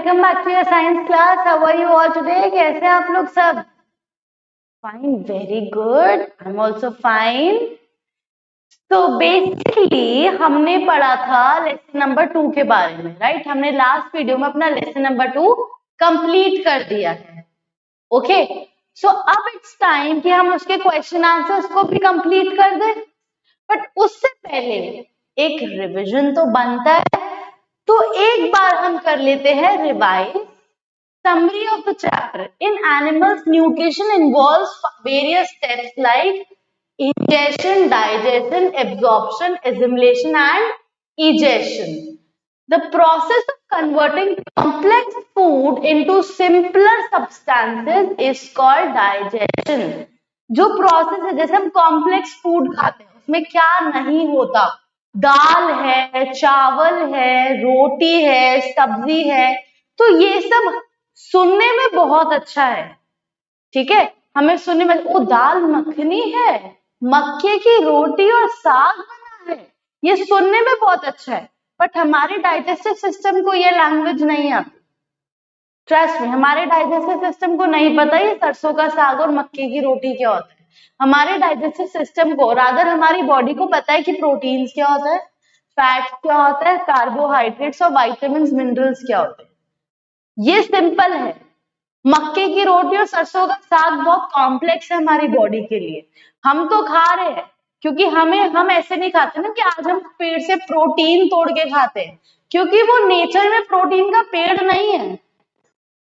Welcome back to your science class. How are you all today? कैसे हैं आप लोग सब? Fine, very good. I am also fine. तो बेसिकली हमने पढ़ा था लेसन नंबर 2 के बारे में, राइट? हमने लास्ट वीडियो में अपना लेसन नंबर 2 कंप्लीट कर दिया है। ओके, सो अब इट्स टाइम कि हम उसके क्वेश्चन आंसर्स को भी कंप्लीट कर दें, बट उससे पहले एक रिवीजन तो बनता है। तो एक बार हम कर लेते हैं revise. Summary of the chapter. In animals, nutrition involves various steps like ingestion, digestion, absorption, assimilation, and egestion. The process of converting complex food into simpler substances is called digestion. जो प्रोसेस है, जैसे हम complex food खाते हैं, उसमें क्या नहीं होता, दाल है, चावल है, रोटी है, सब्जी है, तो ये सब सुनने में बहुत अच्छा है, ठीक है? हमें सुनने में वो दाल मखनी है, मक्के की रोटी और साग बना है, ये सुनने में बहुत अच्छा है, बट हमारे डाइजेस्टिव सिस्टम को ये लैंग्वेज नहीं आती। ट्रस्ट में, हमारे डाइजेस्टिव सिस्टम को नहीं पता ये सरसों का साग और मक्के की रोटी क्या होता है। हमारे डाइजेस्टिव सिस्टम को, रादर हमारी बॉडी को पता है कि प्रोटीन्स क्या होता है, फैट्स क्या होता है, कार्बोहाइड्रेट्स और विटामिन्स मिनरल्स क्या होते हैं। ये सिंपल है। मक्के की रोटी और सरसों का साग बहुत कॉम्प्लेक्स है हमारी बॉडी के लिए। हम तो खा रहे हैं क्योंकि हम ऐसे नहीं खाते ना कि आज हम पेड़ से प्रोटीन तोड़ के खाते हैं, क्योंकि वो नेचर में प्रोटीन का पेड़ नहीं है।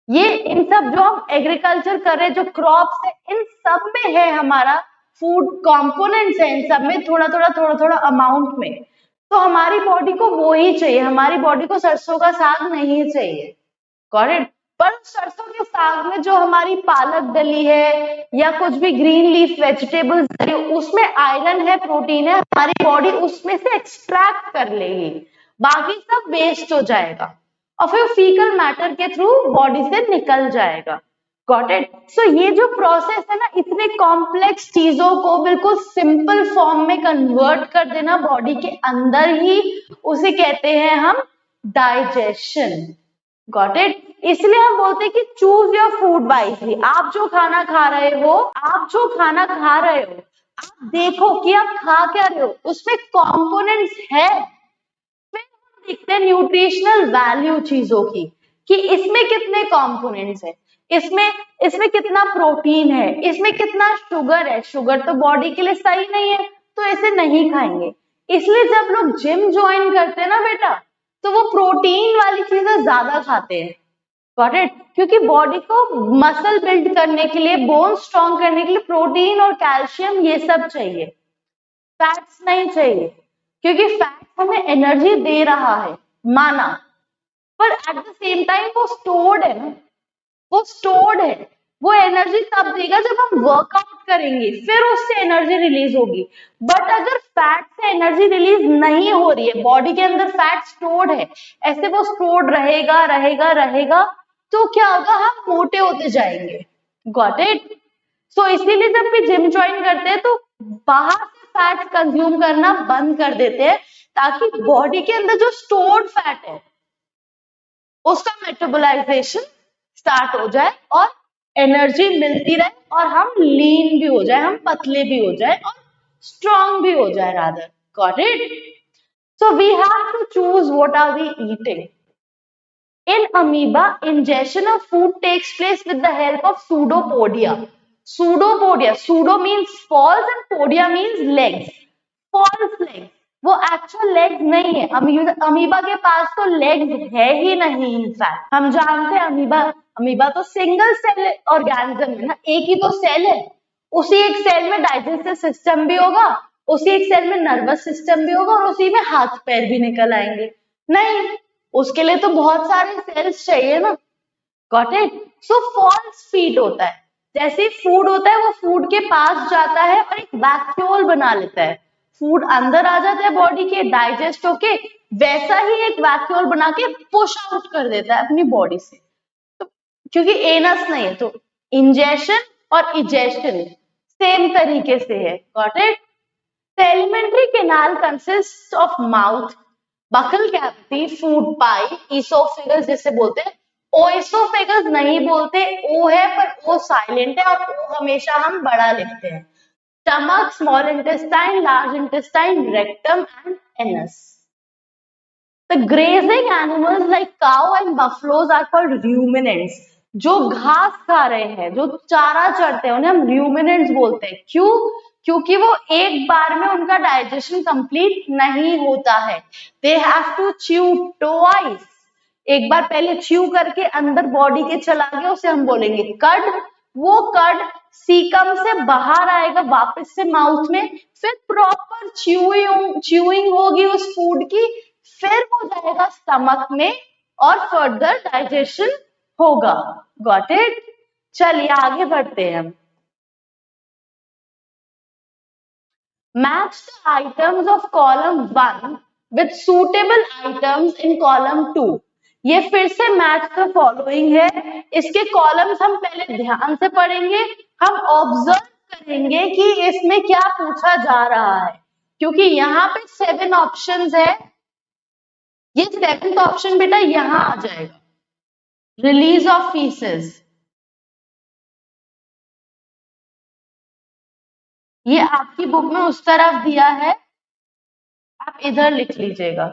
ये इन सब जो हम एग्रीकल्चर कर रहे हैं, जो क्रॉप्स है, इन सब में है हमारा फूड कंपोनेंट्स है, इन सब में थोड़ा थोड़ा अमाउंट में। तो हमारी बॉडी को वो ही चाहिए, हमारी बॉडी को सरसों का साग नहीं चाहिए। Got it? पर सरसों के साग में जो हमारी पालक डली है या कुछ भी ग्रीन लीफ वेजिटेबल्स डली, उसमें आयरन है, प्रोटीन है, हमारी बॉडी उसमें से एक्सट्रैक्ट कर लेगी, बाकी सब वेस्ट हो जाएगा और फिर फीकल मैटर के थ्रू बॉडी से निकल जाएगा। Got it? सो ये जो प्रोसेस है ना, इतने कॉम्प्लेक्स चीजों को बिल्कुल सिंपल फॉर्म में कन्वर्ट कर देना बॉडी के अंदर ही, उसे कहते हैं हम डाइजेशन। Got it? इसलिए हम बोलते हैं कि चूज योर फूड वाइजली। आप जो खाना खा रहे हो, आप देखो कि आप खा क्या रहे हो, उसमें कंपोनेंट्स है। फिर हम देखते हैं न्यूट्रिशनल वैल्यू चीजों की, कि इसमें कितने कंपोनेंट्स है, इसमें कितना प्रोटीन है, इसमें कितना शुगर है। शुगर तो बॉडी के लिए सही नहीं है, तो ऐसे नहीं खाएंगे। इसलिए जब लोग जिम ज्वाइन करते हैं ना बेटा, तो वो प्रोटीन वाली चीजें ज्यादा खाते हैं। Got it? क्योंकि बॉडी को मसल बिल्ड करने के लिए, बोन स्ट्रॉन्ग करने के लिए प्रोटीन और कैल्शियम ये सब चाहिए, फैट्स नहीं चाहिए, क्योंकि फैट्स हमें एनर्जी दे रहा है, माना, पर एट द सेम टाइम वो स्टोर्ड है ना, वो एनर्जी तब देगा जब हम वर्कआउट करेंगे, फिर उससे एनर्जी रिलीज होगी। बट अगर फैट से एनर्जी रिलीज नहीं हो रही है, बॉडी के अंदर फैट स्टोर्ड है, ऐसे वो स्टोर्ड रहेगा रहेगा रहेगा, तो क्या होगा, हम मोटे होते जाएंगे। Got it? सो इसीलिए जब भी जिम ज्वाइन करते हैं तो बाहर से फैट कंज्यूम करना बंद कर देते हैं, ताकि बॉडी के अंदर जो स्टोर्ड फैट है उसका मेटाबोलाइजेशन स्टार्ट हो जाए और एनर्जी मिलती रहे, और हम लीन भी हो जाए, हम पतले भी हो जाए और स्ट्रॉन्ग भी हो जाए rather. Got it? So we have to choose what are we eating. In amoeba, ingestion of food takes place with the help of pseudopodia. Pseudo means false and podia means legs. False legs, वो actual legs नहीं है। Amoeba के पास तो legs है ही नहीं। In fact हम जानते हैं अमीबा तो सिंगल सेल ऑर्गेनिज्म है ना, एक ही तो सेल है। उसी एक सेल में डाइजेस्टिव सिस्टम भी होगा, उसी एक सेल में नर्वस सिस्टम भी होगा, और उसी में हाथ पैर भी निकल आएंगे। नहीं, उसके लिए तो बहुत सारे सेल्स चाहिए ना। Got it? So false feed होता है, जैसे फूड होता है वो फूड के पास जाता है और एक वैक्यूल बना लेता है, फूड अंदर आ जाता है बॉडी के, डाइजेस्ट होके वैसा ही एक वैक्यूल बना के पुश आउट कर देता है अपनी बॉडी से। तो क्योंकि एनस नहीं है, तो इंजेशन और इजेशन सेम तरीके से है। Got it? The alimentary canal consists of mouth, buccal cavity, food pipe, esophagus जिसे बोलते हैं, ओइसोफेगस नहीं बोलते, ओ है पर ओ साइलेंट है और ओ हमेशा हम बड़ा लिखते हैं। Stomach, small intestine, large intestine, rectum and anus. The grazing animals like cow and buffaloes are called ruminants. जो घास खा रहे हैं, जो चारा चरते हैं, उन्हें हम ruminants बोलते हैं। क्यों? क्योंकि वो एक बार में उनका डाइजेशन कंप्लीट नहीं होता है। They have to chew twice. एक बार पहले च्यू करके अंदर बॉडी के चला गया, उसे हम बोलेंगे कड। वो कड सीकम से बाहर आएगा वापस से माउथ में, फिर प्रॉपर च्यूइंग होगी उस फूड की, फिर वो जाएगा स्टमक में और फर्दर डाइजेशन होगा। Got it? चलिए आगे बढ़ते हैं हम। Match the items of column 1 with suitable items in column 2। ये फिर से मैच द फॉलोइंग है। इसके कॉलम्स हम पहले ध्यान से पढ़ेंगे, हम ऑब्जर्व करेंगे कि इसमें क्या पूछा जा रहा है, क्योंकि यहाँ पे 7 ऑप्शंस है। ये 7th ऑप्शन बेटा यहां आ जाएगा, रिलीज ऑफ फीसेस। ये आपकी बुक में उस तरफ दिया है, आप इधर लिख लीजिएगा।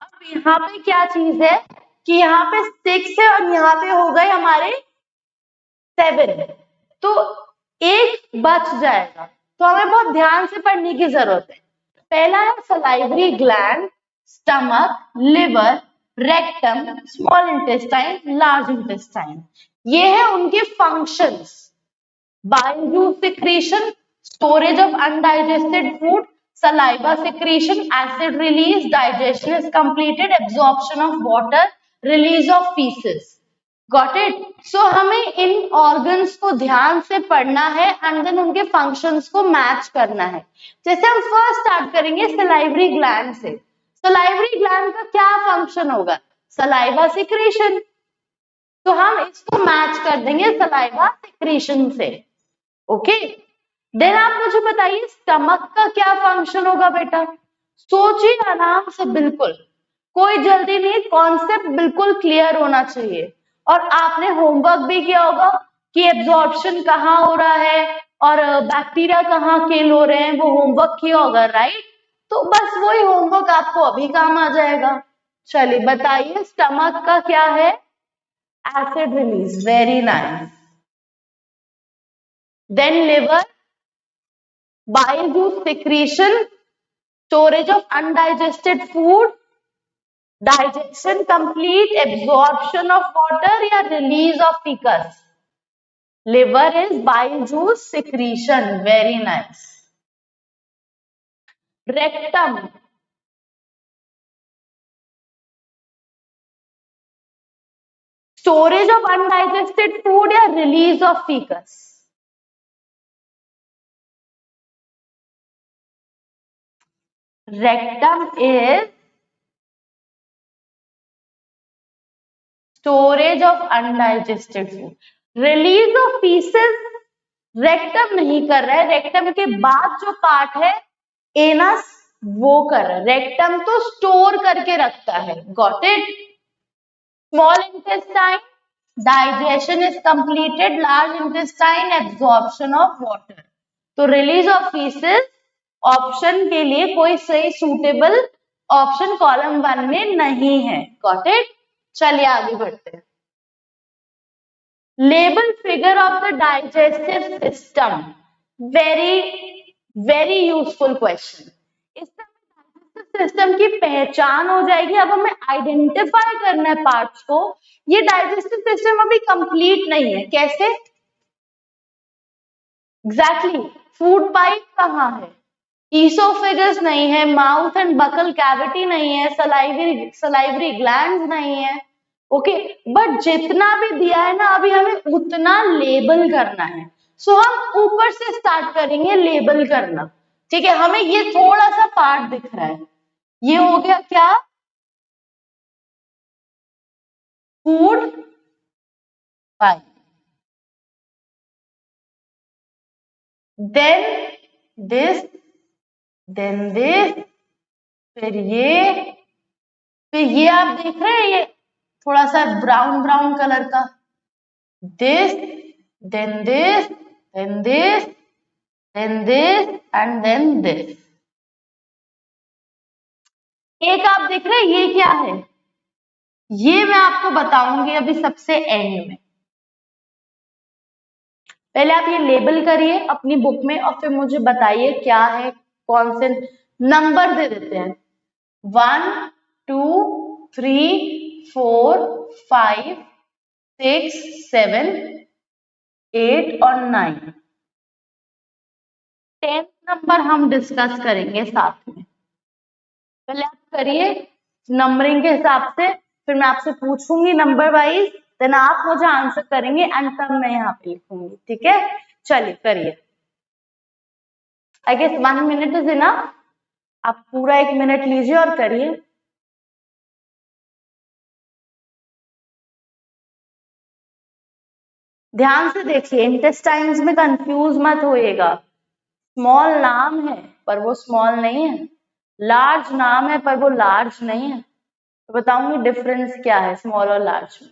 अब यहाँ पे क्या चीज है कि यहाँ पे 6 है और यहाँ पे हो गए हमारे 7, तो एक बच जाएगा, तो हमें बहुत ध्यान से पढ़ने की जरूरत है। पहला है salivary gland, stomach, liver, rectum, small intestine, large intestine. ये है उनके functions. Bile juice secretion, storage of undigested food, saliva secretion, acid release, digestion is completed, absorption of water, release of feces. Got it? So हमें इन organs को ध्यान से पढ़ना है and then उनके functions को मैच करना है। जैसे हम फर्स्ट स्टार्ट करेंगे salivary gland से। salivary gland का क्या फंक्शन होगा? saliva secretion। तो हम इसको मैच कर देंगे saliva secretion से। ओके, देन आप मुझे बताइए स्टमक का क्या फंक्शन होगा बेटा? सोचिए आराम से, बिल्कुल कोई जल्दी नहीं, कॉन्सेप्ट बिल्कुल क्लियर होना चाहिए। और आपने होमवर्क भी किया होगा कि एब्जॉर्प्शन कहाँ हो रहा है और बैक्टीरिया कहाँ किल हो रहे हैं, वो होमवर्क किया होगा, राइट? तो बस वही होमवर्क आपको अभी काम आ जाएगा। चलिए बताइए स्टमक का क्या है? Acid release, very nice. Then liver, bile juice secretion, storage of undigested food, digestion complete, absorption of water या release of feces. Liver is bile juice secretion, very nice. Rectum, storage of undigested food या release of feces. Rectum is storage of undigested food. Release of feces rectum नहीं कर रहा है, rectum के बाद जो part है एनस वो कर रहा है, रेक्टम तो स्टोर करके रखता है। Got it? Small intestine, digestion is completed, large intestine, absorption of water. तो रिलीज ऑफ फीसेस ऑप्शन के लिए कोई सही सूटेबल ऑप्शन कॉलम 1 में नहीं है। Got it? चलिए आगे बढ़ते हैं। Label figure of the digestive system. Very useful question. इससे digestive system की पहचान हो जाएगी। अब हमें आइडेंटिफाई करना है पार्ट्स को। ये digestive system अभी कंप्लीट नहीं है। कैसे? एग्जैक्टली, फूड पाइप कहाँ है? ईसोफेगस नहीं है, माउथ एंड बकल कैविटी नहीं है, सलाइवरी ग्लैंड्स नहीं है। ओके, बट जितना भी दिया है ना अभी हमें उतना लेबल करना है। सो हम ऊपर से स्टार्ट करेंगे लेबल करना। ठीक है, हमें ये थोड़ा सा पार्ट दिख रहा है, ये हो गया क्या? Food pipe. Then this, then this, फिर ये, तो ये आप देख रहे हैं, ये थोड़ा सा ब्राउन ब्राउन कलर का, this, then this, then this, then this and then this. एक आप देख रहे हैं, ये क्या है? ये मैं आपको बताऊंगी अभी सबसे एंड में। पहले आप ये लेबल करिए अपनी बुक में और फिर मुझे बताइए क्या है, कौन से नंबर दे देते हैं। 1 2 3 4 5 6 7 8 और 9, 10 नंबर हम डिस्कस करेंगे साथ में। पहले आप करिए नंबरिंग के हिसाब से, फिर मैं आपसे पूछूंगी नंबर वाइज, देन आप मुझे आंसर करेंगे एंड तब मैं यहाँ पे लिखूंगी, ठीक है? चलिए करिए। I guess 1 minute is enough. आप पूरा 1 मिनट लीजिए और करिए। ध्यान से देखिए, इंटेस्टाइन्स में कंफ्यूज मत होइएगा। स्मॉल नाम है पर वो स्मॉल नहीं है, लार्ज नाम है पर वो लार्ज नहीं है। तो बताऊंगी डिफरेंस क्या है स्मॉल और लार्ज में।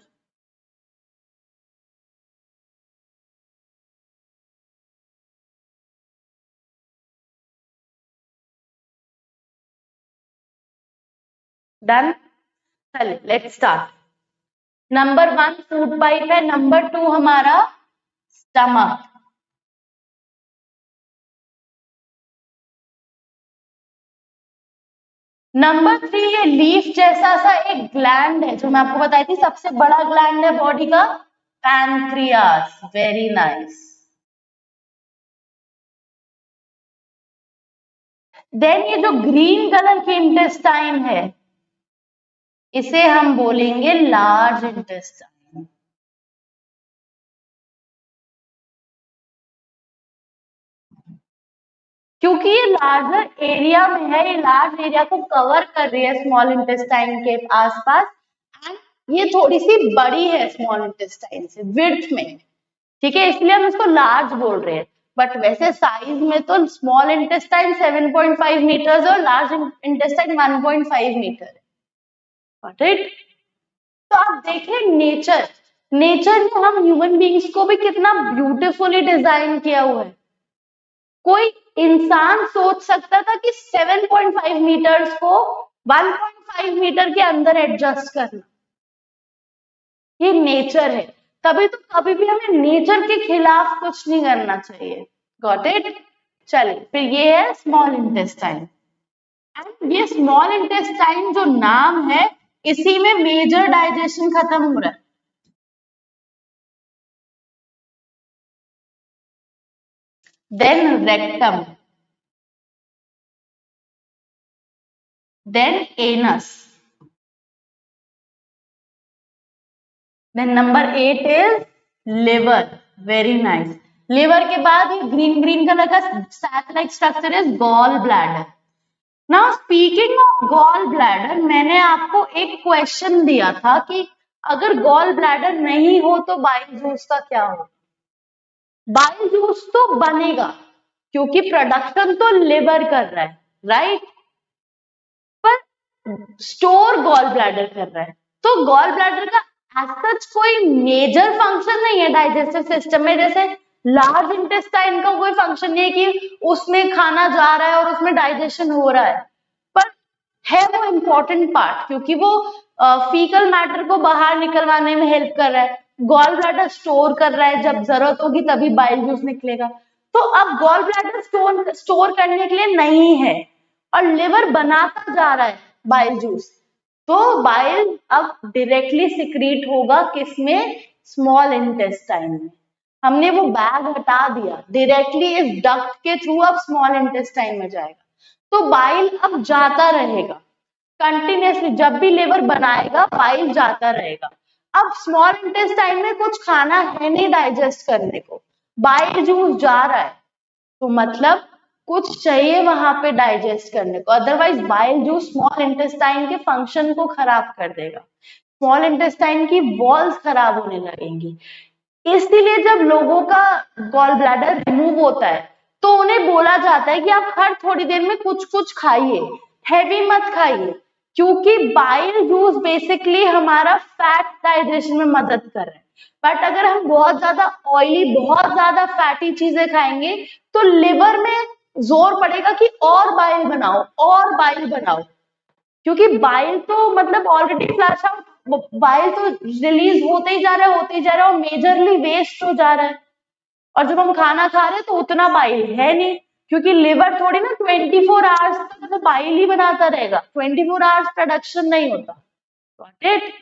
डन, चलिए let's start. Number 1 food pipe है, नंबर 2 हमारा स्टमक, नंबर 3 ये लीफ जैसा सा एक ग्लैंड है जो मैं आपको बताई थी सबसे बड़ा ग्लैंड है बॉडी का, पैनक्रियास। Very nice. देन ये जो ग्रीन कलर की इंटेस्टाइन है इसे हम बोलेंगे लार्ज इंटेस्टाइन। क्योंकि ये लार्जर एरिया में है, ये लार्ज एरिया को कवर कर रही है स्मॉल इंटेस्टाइन के आसपास, एंड ये थोड़ी सी बड़ी है स्मॉल इंटेस्टाइन से विड्थ में, ठीक है? इसलिए हम इसको लार्ज बोल रहे हैं। बट वैसे साइज में तो स्मॉल इंटेस्टाइन 7.5 मीटर्स और लार्ज इंटेस्टाइन 1.5 मीटर है। Got it? तो आप देखें नेचर, नेचर ने हम ह्यूमन बींग्स को भी कितना ब्यूटीफुली डिजाइन किया हुआ है। कोई इंसान सोच सकता था कि 7.5 मीटर्स को 1.5 मीटर के अंदर एडजस्ट करना? ये नेचर है, तभी तो कभी भी हमें नेचर के खिलाफ कुछ नहीं करना चाहिए। Got it? चलिए फिर ये है स्मॉल इंटेस्टाइन, एंड ये स्मॉल इंटेस्टाइन जो नाम है इसी में मेजर डाइजेशन खत्म हो रहा है। Then rectum, then anus, then number 8 is liver. Very nice. Liver के बाद ये ग्रीन ग्रीन कलर का sac like structure is gall bladder. Now speaking of gall bladder, मैंने आपको एक क्वेश्चन दिया था कि अगर गॉल ब्लैडर नहीं हो तो बाइल जूस का क्या हो? बाइल जूस तो बनेगा क्योंकि प्रोडक्शन तो लिवर कर रहा है, राइट? पर स्टोर गॉल ब्लैडर कर रहा है। तो गॉल ब्लैडर का एज सच कोई मेजर फंक्शन नहीं है डाइजेस्टिव सिस्टम में, जैसे लार्ज इंटेस्टाइन का कोई फंक्शन नहीं है कि उसमें खाना जा रहा है और उसमें डाइजेशन हो रहा है, पर है वो इम्पोर्टेंट पार्ट क्योंकि वो फीकल मैटर को बाहर निकलवाने में हेल्प कर रहा है। गॉल ब्लैडर स्टोर कर रहा है, जब जरूरत होगी तभी बाइल जूस निकलेगा। तो अब गॉल ब्लैडर स्टोर करने के लिए नहीं है और लिवर बनाता जा रहा है बाइल जूस, तो बाइल अब डायरेक्टली सिक्रीट होगा किसमें? स्मॉल इंटेस्टाइन में। हमने वो बैग हटा दिया, डायरेक्टली इस डक्ट के थ्रू अब स्मॉल इंटेस्टाइन में जाएगा। तो बाइल अब जाता रहेगा कंटिन्यूअसली, जब भी लिवर बनाएगा बाइल जाता रहेगा। अब स्मॉल इंटेस्टाइन में कुछ खाना है नहीं डाइजेस्ट करने को, बाइल जूस जा रहा है, तो मतलब कुछ चाहिए वहां पे डाइजेस्ट करने को, otherwise bile juice small intestine के फंक्शन को खराब कर देगा, स्मॉल इंटेस्टाइन की वॉल्स खराब होने लगेंगी। इसलिए जब लोगों का गॉल ब्लैडर रिमूव होता है तो उन्हें बोला जाता है कि आप हर थोड़ी देर में कुछ कुछ खाइए, हैवी मत खाइए, क्योंकि बाइल जूस बेसिकली हमारा फैट डाइजेशन में मदद कर रहा है। बट अगर हम बहुत ज्यादा ऑयली, बहुत ज्यादा फैटी चीजें खाएंगे तो लिवर में जोर पड़ेगा कि और बाइल बनाओ, और बाइल बनाओ, क्योंकि बाइल तो मतलब ऑलरेडी फ्लैश आउट, बाइल तो रिलीज होते ही जा रहा है, होते ही जा रहा है, और मेजरली वेस्ट हो जा रहा है। और जब हम खाना खा रहे हैं तो उतना बाइल है नहीं, क्योंकि लिवर थोड़ी ना 24 आवर्स तक तो बाइल ही बनाता रहेगा, 24 आवर्स प्रोडक्शन नहीं होता। Got it?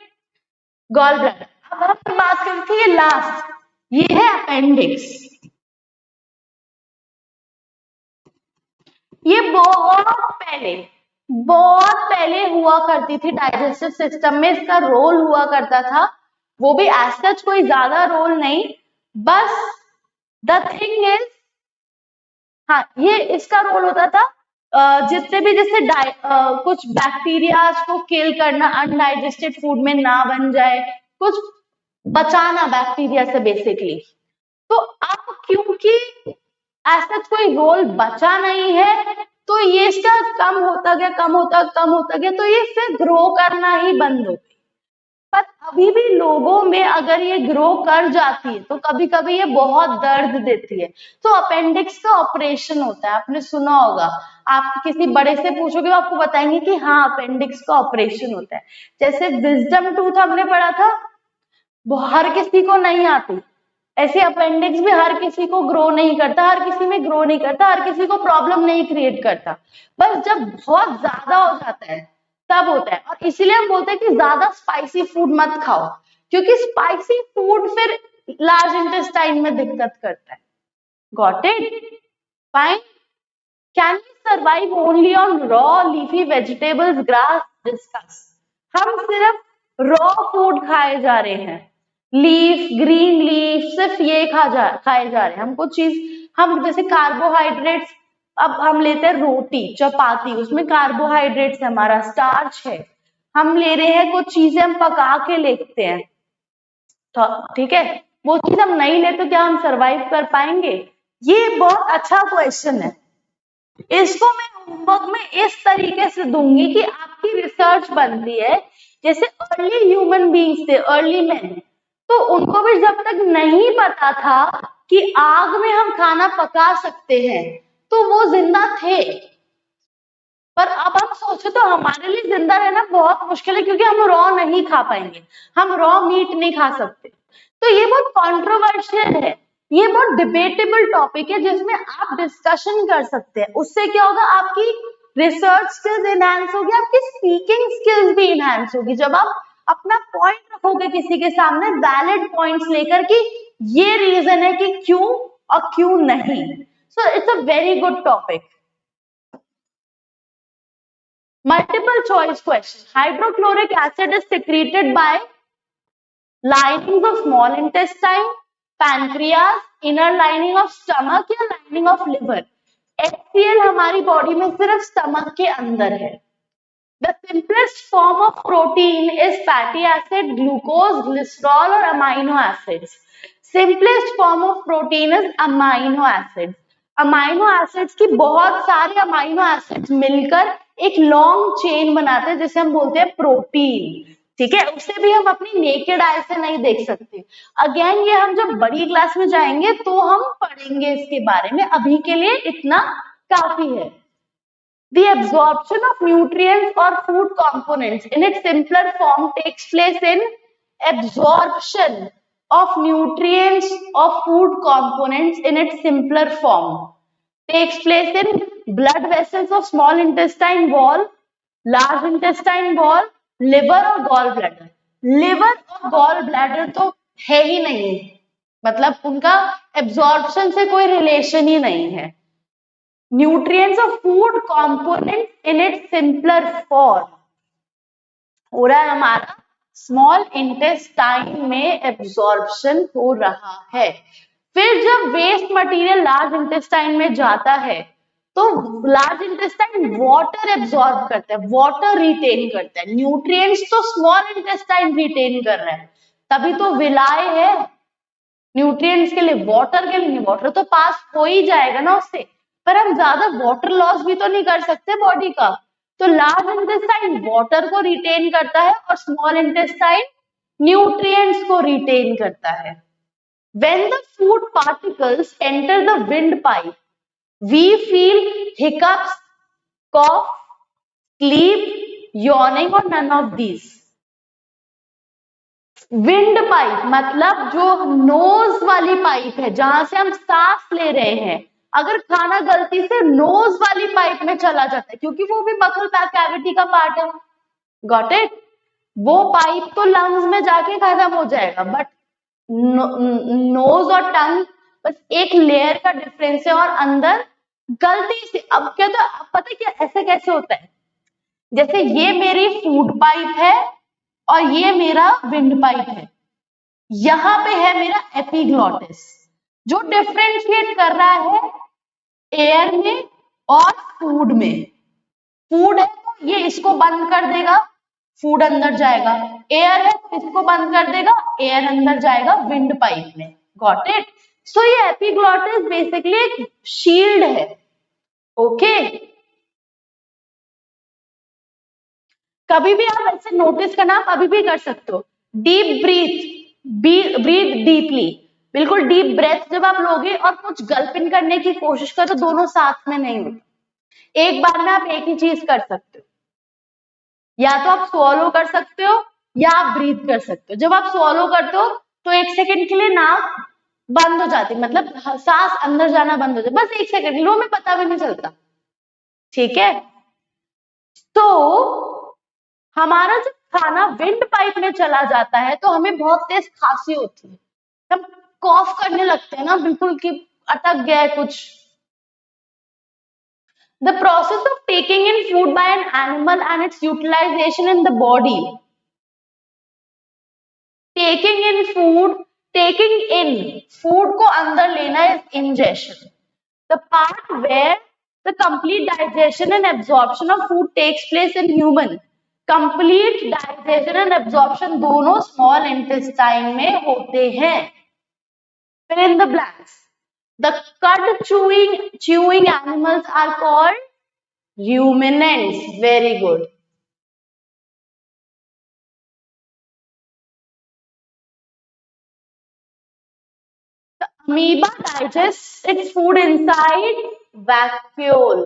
Gall bladder. अब हम बात करते हैं लास्ट, ये है अपेंडिक्स। ये बहुत पहले हुआ करती थी डाइजेस्टिव सिस्टम में, इसका रोल हुआ करता था, वो भी एज सच कोई ज्यादा रोल नहीं, बस द थिंग इज, हाँ ये इसका रोल होता था जितने भी जैसे कुछ बैक्टीरिया को किल करना, अनडाइजेस्टेड फूड में ना बन जाए, कुछ बचाना बैक्टीरिया से बेसिकली। तो अब क्योंकि ऐसा कोई रोल बचा नहीं है तो ये इसका कम होता गया, कम होता गया, तो ये फिर ग्रो करना ही बंद हो गई। पर अभी भी लोगों में अगर ये ग्रो कर जाती है तो कभी कभी ये बहुत दर्द देती है, तो अपेंडिक्स का ऑपरेशन होता है, आपने सुना होगा। आप किसी बड़े से पूछोगे वो आपको बताएंगे कि हाँ अपेंडिक्स का ऑपरेशन होता है। जैसे विजडम टूथ हमने पढ़ा था, वो हर किसी को नहीं आती, ऐसे अपेंडिक्स भी हर किसी को ग्रो नहीं करता, हर किसी में ग्रो नहीं करता, हर किसी को प्रॉब्लम नहीं क्रिएट करता, बस जब बहुत ज्यादा हो जाता है तब होता है। और इसीलिए हम बोलते हैं कि ज्यादा स्पाइसी फूड मत खाओ, क्योंकि स्पाइसी फूड फिर लार्ज इंटेस्टाइन में दिक्कत करता है। Got it? Fine. Can we survive only on raw leafy vegetables, grass? Discuss. हम सिर्फ रॉ फूड खाए जा रहे हैं, लीफ, ग्रीन लीफ, सिर्फ ये खाए जा रहे हैं। हम कुछ चीज, हम जैसे कार्बोहाइड्रेट्स, अब हम लेते हैं रोटी, चपाती, उसमें कार्बोहाइड्रेट्स है, हमारा स्टार्च है, हम ले रहे हैं कुछ चीजें हम पका के लेते हैं, तो ठीक है, वो चीज हम नहीं ले तो क्या हम सरवाइव कर पाएंगे? ये बहुत अच्छा क्वेश्चन है, इसको मैं होमवर्क में इस तरीके से दूंगी कि आपकी रिसर्च बनती है, जैसे अर्ली ह्यूमन बींग्स थे, अर्ली मैन, तो उनको भी जब तक नहीं पता था कि आग में हम खाना पका सकते हैं तो वो जिंदा थे। पर अब हम सोचे तो हमारे लिए जिंदा रहना बहुत मुश्किल है, क्योंकि हम रॉ नहीं खा पाएंगे, हम रॉ मीट नहीं खा सकते। तो ये बहुत कॉन्ट्रोवर्शियल है, ये बहुत डिबेटेबल टॉपिक है जिसमें आप डिस्कशन कर सकते हैं। उससे क्या होगा, आपकी रिसर्च स्किल्स इनहैंस होगी, आपकी स्पीकिंग स्किल्स भी इनहैंस होगी, जब आप अपना पॉइंट रखोगे किसी के सामने वैलिड पॉइंट्स लेकर कि ये रीजन है कि क्यों और क्यों नहीं। So it's a very good topic. Multiple choice question. Hydrochloric acid is secreted by linings of small intestine, pancreas, inner lining of stomach या lining of liver. HCl हमारी बॉडी में सिर्फ स्टमक के अंदर है। The simplest form of protein is fatty acid, glucose, glycerol और amino acids. Simplest form of protein is amino acids. Amino acids की बहुत सारे अमाइनो एसिड्स मिलकर एक लॉन्ग चेन बनाते हैं जिसे हम बोलते हैं प्रोटीन। ठीक है, उसे भी हम अपनी नेकेड आई से नहीं देख सकते। अगेन ये हम जब बड़ी क्लास में जाएंगे तो हम पढ़ेंगे इसके बारे में, अभी के लिए इतना काफी है। The absorption of nutrients or food components in its simpler form takes place in absorption of nutrients of food components in its simpler form takes place in blood vessels of small intestine wall, large intestine wall, liver और gall bladder. liver और gall bladder तो है ही नहीं, मतलब उनका absorption से कोई relation ही नहीं है। Nutrients of food component in its simpler form हो रहा है हमारा स्मॉल इंटेस्टाइन में एब्जॉर्प्शन हो रहा है। फिर जब वेस्ट मटेरियल लार्ज इंटेस्टाइन में जाता है तो लार्ज इंटेस्टाइन वाटर एब्जॉर्ब करता है, वाटर रिटेन करता है। न्यूट्रिएंट्स तो स्मॉल इंटेस्टाइन रिटेन कर रहा है, तभी तो विलाय है न्यूट्रिएंट्स के लिए, वाटर के लिए। वाटर तो पास हो ही जाएगा ना उससे, पर हम ज्यादा वाटर लॉस भी तो नहीं कर सकते बॉडी का, तो लार्ज इंटेस्टाइन वाटर को रिटेन करता है और स्मॉल इंटेस्टाइन न्यूट्रिएंट्स को रिटेन करता है. When the food particles enter the windpipe, we feel hiccups, cough, sleep, yawning or none of these. Wind pipe मतलब जो नोज वाली पाइप है जहां से हम सांस ले रहे हैं, अगर खाना गलती से नोज वाली पाइप में चला जाता है, क्योंकि वो भी बखल कैविटी का पार्ट है, गॉट इट, वो पाइप तो लंग्स में जाके खत्म हो जाएगा, बट नोज और टंग बस एक लेयर का डिफरेंस है और अंदर गलती से, अब क्या, तो अब पता है क्या ऐसे कैसे होता है, जैसे ये मेरी फूड पाइप है और ये मेरा विंड पाइप है, यहां पे है मेरा एपिग्लॉटिस जो डिफरेंशिएट कर रहा है एयर में और फूड में. फूड है तो ये इसको बंद कर देगा, फूड अंदर जाएगा, एयर है तो इसको बंद कर देगा, एयर अंदर जाएगा विंड पाइप में, गॉट इट. सो ये एपिग्लॉटिस बेसिकली एक शील्ड है. ओके, कभी भी आप ऐसे नोटिस करना, आप अभी भी कर सकते हो, डीप ब्रीथ, ब्रीथ डीपली, बिल्कुल डीप ब्रेथ जब आप लोगे और कुछ गल्पिंग करने की कोशिश करो तो दोनों साथ में नहीं होता, एक बार में आप एक ही चीज कर सकते हो, या तो आप स्वॉलो कर सकते हो या आप ब्रीथ कर सकते हो. जब आप स्वॉलो करते हो तो एक सेकंड के लिए नाक बंद हो जाती, मतलब सांस अंदर जाना बंद हो जाता, बस एक सेकंड के लिए, हमें पता भी नहीं चलता, ठीक है. तो हमारा जब खाना विंड पाइप में चला जाता है तो हमें बहुत तेज खांसी होती है, हम कॉफ करने लगते हैं ना, बिल्कुल कि अटक गया है कुछ. The process of taking in food by an animal and its utilization in the body. Taking in food को अंदर लेना is ingestion. The part where the complete digestion and absorption of food takes place in human. Complete digestion and absorption दोनों small intestine में होते हैं. Fill in the blanks. The cud chewing animals are called ruminants. Very good. The amoeba digests its food inside vacuole.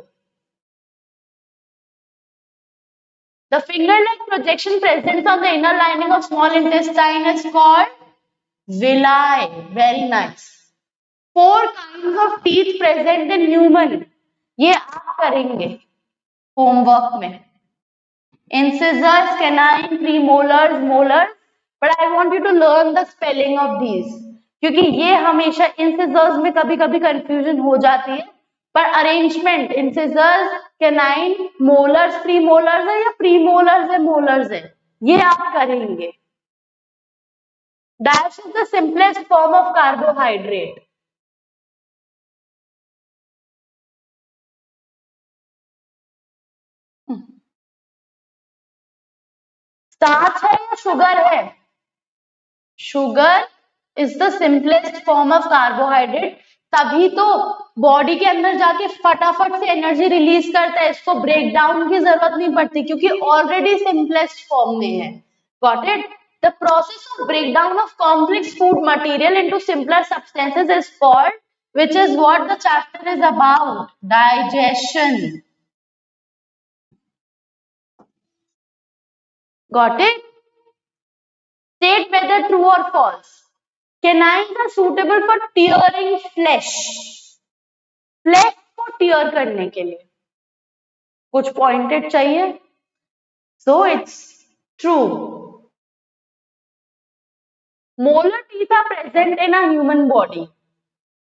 The finger-like projection present on the inner lining of small intestine is called villi. Very nice. 4 kinds of teeth present in human. ये आप करेंगे homework में. Incisors, canine, premolars, molars. But I want you to learn the spelling of these. क्योंकि ये हमेशा incisors में कभी कभी कंफ्यूजन हो जाती है, पर arrangement incisors, canine, molars, premolars है या प्रीमोलर्स है, मोलर्स है, ये आप करेंगे. Dash is the simplest form of carbohydrate. Starch है या शुगर है? Sugar is the simplest form of carbohydrate, तभी तो बॉडी के अंदर जाके फटाफट से एनर्जी रिलीज करता है, इसको ब्रेक डाउन की जरूरत नहीं पड़ती क्योंकि ऑलरेडी सिंपलेस्ट फॉर्म में है. Got it. The process of breakdown of complex food material into simpler substances is called, which is what the chapter is about, digestion. Got it. State whether true or false. Canines are suitable for tearing flesh. Flesh को tear करने के लिए कुछ pointed चाहिए. So it's true. Molar teeth are present in a human body.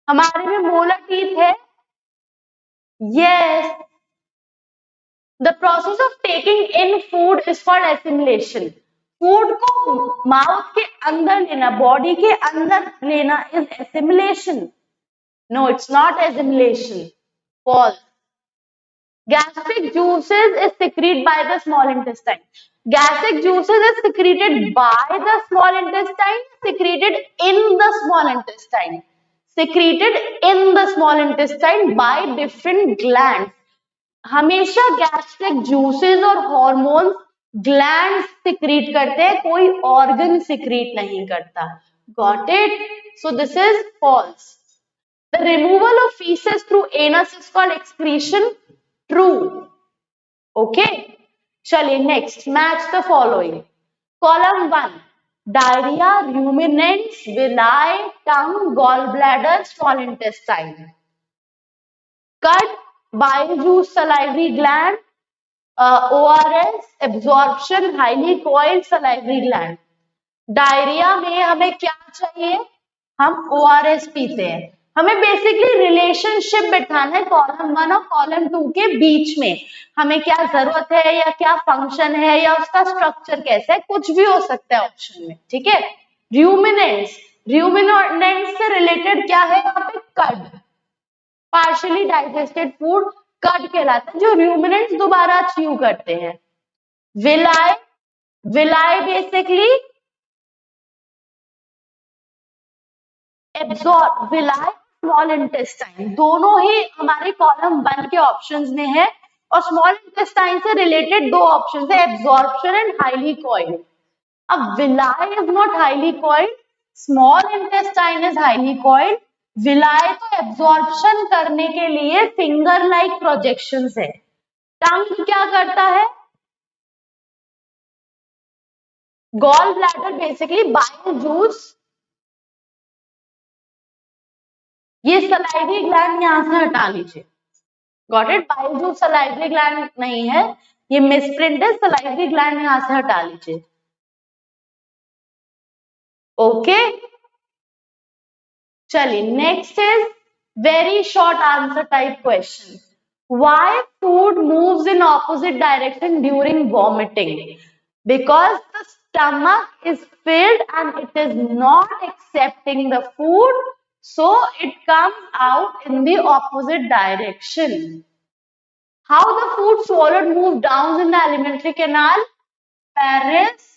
हमारे में molar teeth है. Yes. The process of taking in food is called assimilation. Food को माउथ के अंदर लेना, बॉडी के अंदर लेना is assimilation. No, it's not assimilation. False. Gastric juices is secrete by the small intestine. Gastric juices is secreted by the small intestine, secreted in the small intestine. Secreted in the small intestine by different glands. हमेशा gastric juices और hormones gland secrete करते हैं, कोई organ secrete नहीं करता. Got it? So this is false. The removal of feces through anus is called excretion. True. Okay. चलिए next. Match the following. Column 1. Diarrhea, ruminants, villi, tongue, gallbladder, small intestine. Cut, bile juice, salivary gland, ORS, absorption, highly coiled salivary gland. Diarrhoea में हमें क्या चाहिए? हम ORS पीते हैं. हमें basically relationship बिठाना है कॉलम 1 और कॉलम 2 के बीच में. हमें क्या जरूरत है या क्या फंक्शन है या उसका स्ट्रक्चर कैसा है, कुछ भी हो सकता है ऑप्शन में. ठीक है. रूमिनेंट्स, रूमिनेंट्स से रिलेटेड क्या है यहाँ पे? Curd, partially digested food curd कहलाता है, जो रूमिनेंट्स दोबारा च्यू करते हैं. Villi, villi basically absorb, villi small intestine दोनों ही हमारे कॉलम 1 के ऑप्शंस में है. और स्मॉल इंटेस्टाइन से रिलेटेड दो ऑप्शंस है, एब्सॉर्प्शन एंड हाईली कॉइल्ड. अब villi is not highly coiled, small intestine is highly coiled. Villi तो एब्सॉर्प्शन करने के लिए फिंगर लाइक प्रोजेक्शंस है. टंग क्या करता है? Gall bladder basically bile juice, ये सलाइवरी ग्लैंड यहां से हटा लीजिए. Got it? Bile juice salivary gland नहीं है, ये मिसप्रिंट है. सलाइवरी ग्लैंड यहां से हटा लीजिए. ओके. चलिए next is very short answer type question. Why food moves in opposite direction during vomiting? Because the stomach is filled and it is not accepting the food, so it comes out in the opposite direction. How the food swallowed move down in the alimentary canal? Peristaltic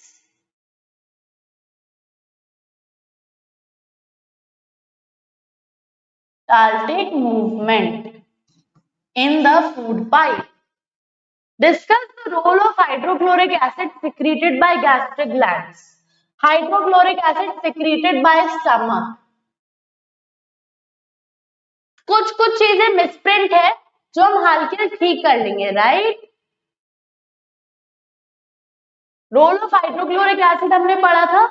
movement in the food pipe. Discuss the role of hydrochloric acid secreted by gastric glands. Hydrochloric acid secreted by stomach. कुछ कुछ चीजें misprint है जो हम हाल के ठीक कर लेंगे. Right? Role of hydrochloric acid हमने पढ़ा था,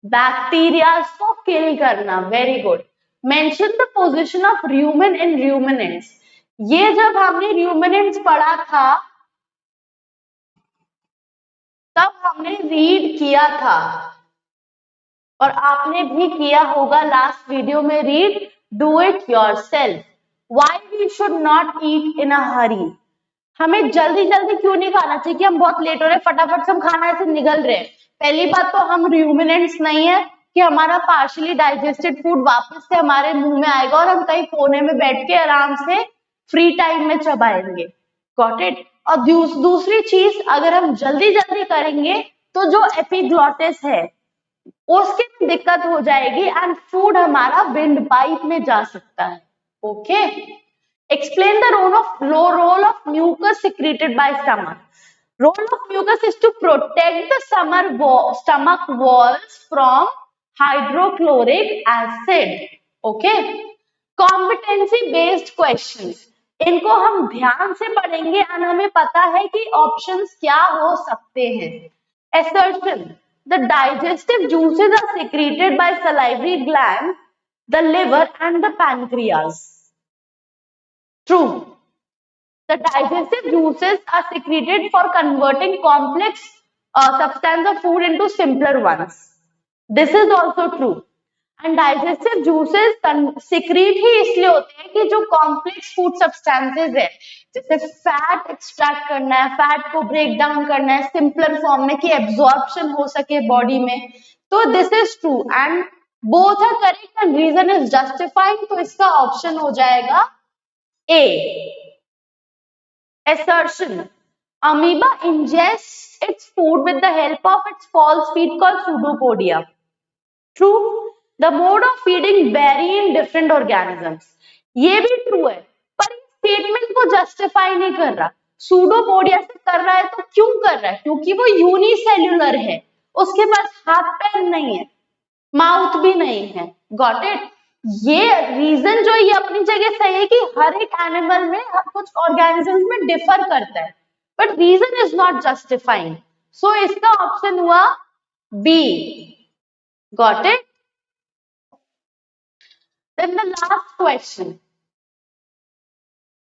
बैक्टीरिया को किल करना. Very good. Mention the position of rumen in ruminants. ये जब हमने रूमिनेंट्स पढ़ा था तब हमने रीड किया था और आपने भी किया होगा लास्ट वीडियो में read. Do it yourself. Why we should not eat in a hurry. हमें जल्दी जल्दी क्यों नहीं खाना चाहिए कि हम बहुत लेट हो रहे हैं, फटाफट से हम खाना ऐसे निगल रहे हैं. पहली बात तो हम रूमिनेंट्स नहीं है कि हमारा पार्शियली डाइजेस्टेड फूड वापस से हमारे मुंह में आएगा और हम कहीं कोने में बैठ के आराम से फ्री टाइम में चबाएंगे. Got it? और दूसरी चीज, अगर हम जल्दी जल्दी करेंगे तो जो एपिग्लॉटिस है उसके में दिक्कत हो जाएगी एंड फूड हमारा विंड पाइप में जा सकता है. Okay. Explain the role of mucus secreted by stomach. Role of mucus is to protect the stomach walls from hydrochloric acid. Okay. Competency based questions. इनको हम ध्यान से पढ़ेंगे और हमें पता है कि ऑप्शंस क्या हो सकते हैं. Assertion. The digestive juices are secreted by salivary gland, the liver and the pancreas. True. The digestive juices are secreted for converting complex substance of food into simpler ones. This is also true. And digestive juices secrete ही इसलिए होते हैं कि जो complex food substances है, जैसे fat extract करना है, fat को break down करना है simpler form में कि absorption हो सके body में. तो this is true and both are correct and reason is justifying. तो इसका option हो जाएगा A. Assertion. Amoeba ingests its food with the help of its false feet called pseudopodia. True. The mode of feeding vary in different organisms. ये भी true है, पर statement को justify नहीं कर रहा। सूडोपोडिया से कर रहा है तो क्यों कर रहा है? क्योंकि वो यूनिसेल्युलर है, उसके पास हाथ पैर नहीं है, माउथ भी नहीं है। Got it? ये रीजन जो ये अपनी जगह सही है कि हर एक एनिमल में, कुछ ऑर्गेनिजम्स में डिफर करता है, but reason is not justifying. So इसका ऑप्शन हुआ B. Got it? Then the last question,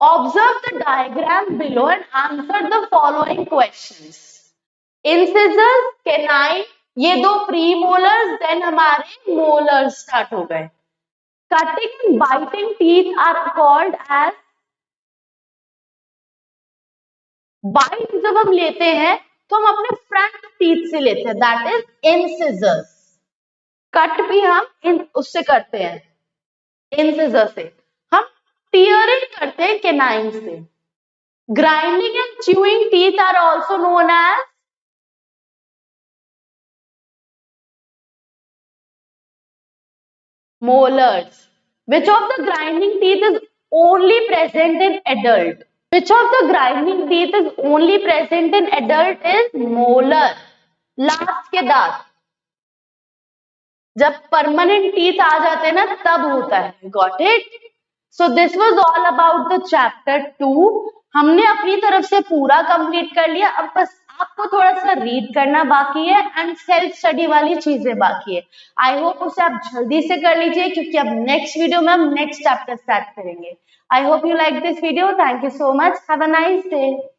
observe the diagram below and answer the following questions. Incisors, canine, ये दो प्रीमोलर्स, देन हमारे मोलर्स स्टार्ट हो गए। Cutting and biting teeth are called as, bite जब हम लेते हैं तो हम अपने फ्रंट टीथ से लेते हैं, दैट इज इंसिजर्स। कट भी हम उससे करते हैं, इंसिजर से। हम टीयरिंग करते हैं केनाइन से। Grinding and chewing teeth are also known as molars. Which of the grinding teeth is only present in adult? Which of the grinding teeth is only present in adult is molar. Last के दांत जब permanent teeth आ जाते हैं ना तब होता है। Got it? So this was all about the chapter 2। हमने अपनी तरफ से पूरा कंप्लीट कर लिया, अब बस आपको थोड़ा सा रीड करना बाकी है एंड सेल्फ स्टडी वाली चीजें बाकी है। आई होप उसे आप जल्दी से कर लीजिए क्योंकि अब नेक्स्ट वीडियो में हम नेक्स्ट चैप्टर स्टार्ट करेंगे। I hope you like this video. Thank you so much. Have a nice day.